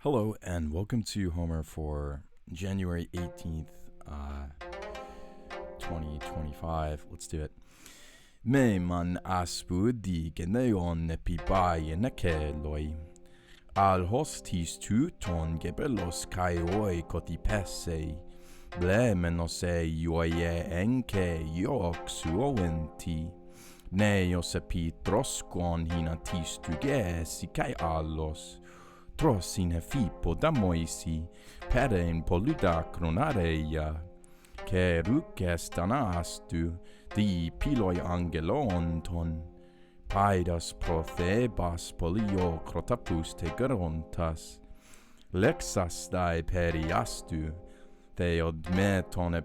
Hello and welcome to Homer for January 18th, 2025. Let's do it. Me man aspu di geneon nepibai nekeloi. Al hostis tu ton gebelos kaioi kotipese. Ble menose ioie enke yok suoventi. Ne osepi troskon hinatis tuge sikai allos. Tros in effipo damoisi, pere in poluda cronareia, che ruces danastu, di piloi angelon ton, paedas prothebas polio crotapus te gerontas, lexas dae periastu, theodmeton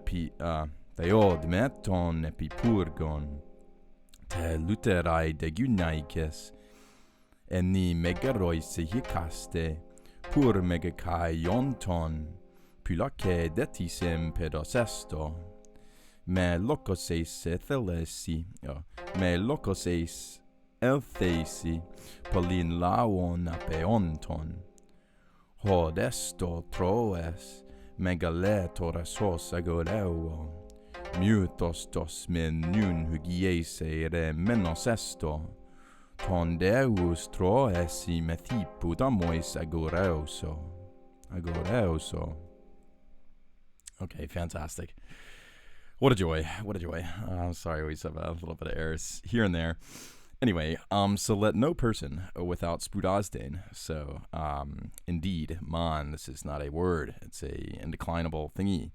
epipurgon, te luterai degunaices, en ni megaroise hikaste, pur megakai yonton, pulake detisem pedosesto, me locoseis ethelesi, me locoseis elthesi, polin laon apeonton, hod esto troes, megale torasos agoreo, mutos dos men nun hugiese re menos esto, ton deus troesi methipu damois agoreoso. Okay, fantastic. What a joy. I'm sorry, we have a little bit of errors here and there. Anyway, so let no person without spudazdain. So, indeed, man, this is not a word. It's a indeclinable thingy.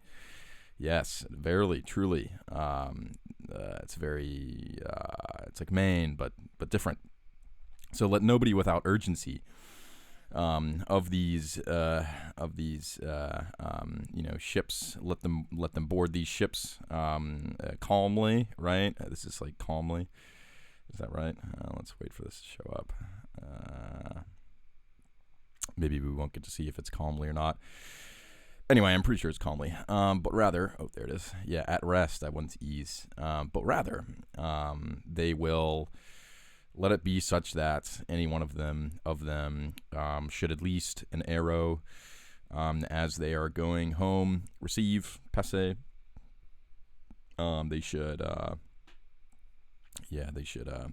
Yes, verily, truly. It's very, it's like main, but different. So let nobody without urgency of these ships, let them board these ships calmly, right? This is like calmly. Is that right? Let's wait for this to show up. Maybe we won't get to see if it's calmly or not. Anyway, I'm pretty sure it's calmly. But rather, oh, there it is. Yeah, at rest, I want to ease. But rather, they will let it be such that any one of them should at least an arrow as they are going home receive passe. They should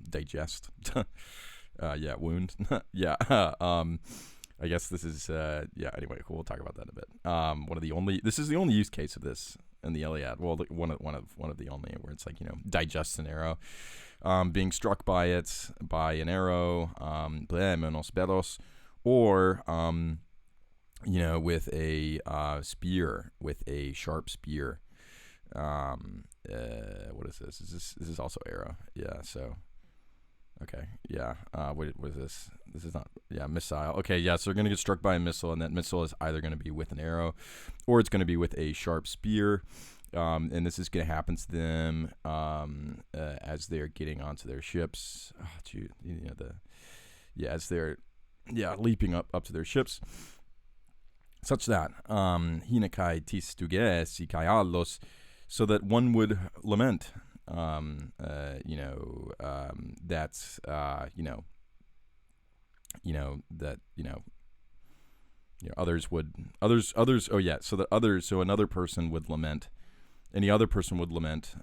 digest. Wound. Yeah. I guess this is anyway, cool. We'll talk about that in a bit. This is the only use case of this in the Iliad. Well, one of the only where it's like, digest an arrow. Being struck by an arrow, menos belos, or with a spear, with a sharp spear. What is this? This is also arrow. Yeah. So, okay. Yeah. What is this? This is not. Yeah, missile. Okay. Yeah. So they're gonna get struck by a missile, and that missile is either gonna be with an arrow, or it's gonna be with a sharp spear. And this is going to happen to them as they're getting onto their ships. As they're leaping up to their ships, such that hinakai tis tuges ikaialos, so that one would lament. So another person would lament. Any other person would lament,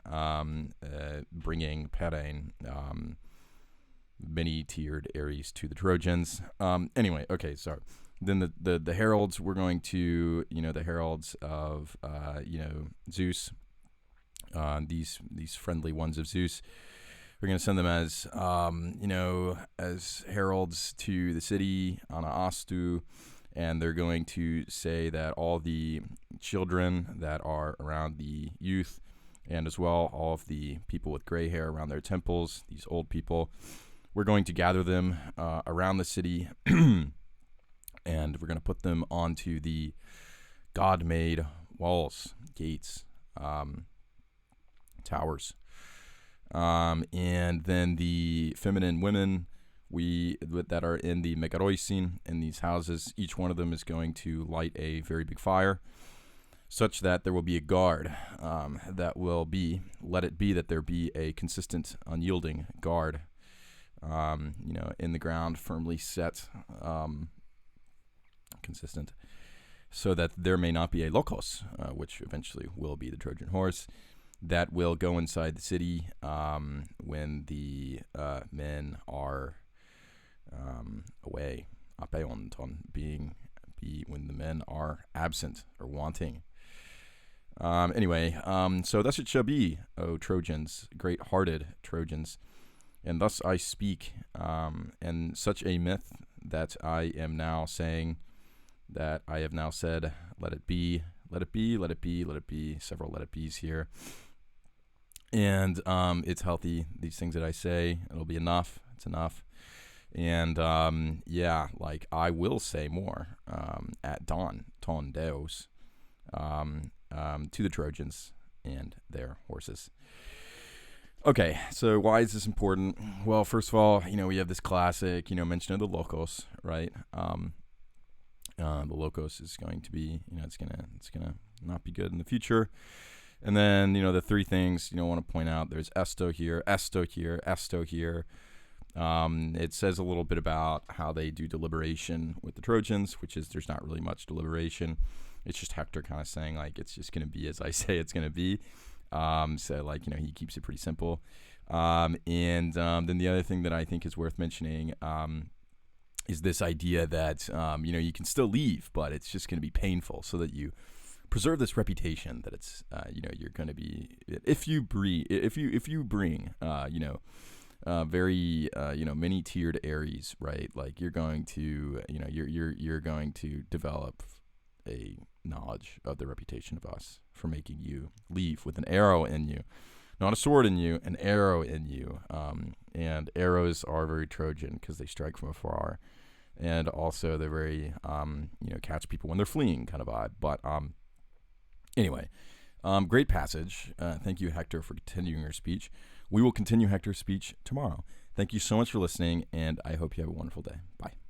bringing Perein, many-tiered Ares to the Trojans. Anyway, okay, so then the heralds, we're going to, the heralds of, Zeus, these friendly ones of Zeus. We're going to send them as, as heralds to the city, Ana Astu, and they're going to say that all the children that are around the youth, and as well all of the people with gray hair around their temples, these old people, we're going to gather them around the city, and we're going to put them onto the God-made walls, gates, towers. And then the feminine women that are in the megaroisin, in these houses, each one of them is going to light a very big fire, such that there will be a guard that will be, let it be that there be a consistent, unyielding guard, in the ground, firmly set, consistent, so that there may not be a logos, which eventually will be the Trojan horse, that will go inside the city when the men are away, apeion, when the men are absent or wanting. Anyway, so thus it shall be, O Trojans, great-hearted Trojans, and thus I speak, and such a myth that I am now saying, that I have now said, let it be, let it be, let it be, let it be, several let it be's here. And it's healthy, these things that I say, it'll be enough, it's enough. And yeah, like I will say more at dawn, ton deus, to the Trojans and their horses. Okay, so why is this important? Well, first of all, we have this classic, mention of the logos, right? The logos is going to be, it's gonna not be good in the future. And then, the three things, I want to point out, there's esto here, esto here, esto here. It says a little bit about how they do deliberation with the Trojans, which is there's not really much deliberation. It's just Hector kind of saying, like, it's just going to be as I say it's going to be. So, like, he keeps it pretty simple. And then the other thing that I think is worth mentioning is this idea that, you can still leave, but it's just going to be painful, so that you preserve this reputation that it's, you're going to be, if you bring, very, many tiered Aries, right? Like you're going to, you're going to develop a knowledge of the reputation of us for making you leave with an arrow in you, not a sword in you, an arrow in you. And arrows are very Trojan because they strike from afar, and also they're very, catch people when they're fleeing kind of vibe. But anyway, great passage. Thank you, Hector, for continuing your speech. We will continue Hector's speech tomorrow. Thank you so much for listening, and I hope you have a wonderful day. Bye.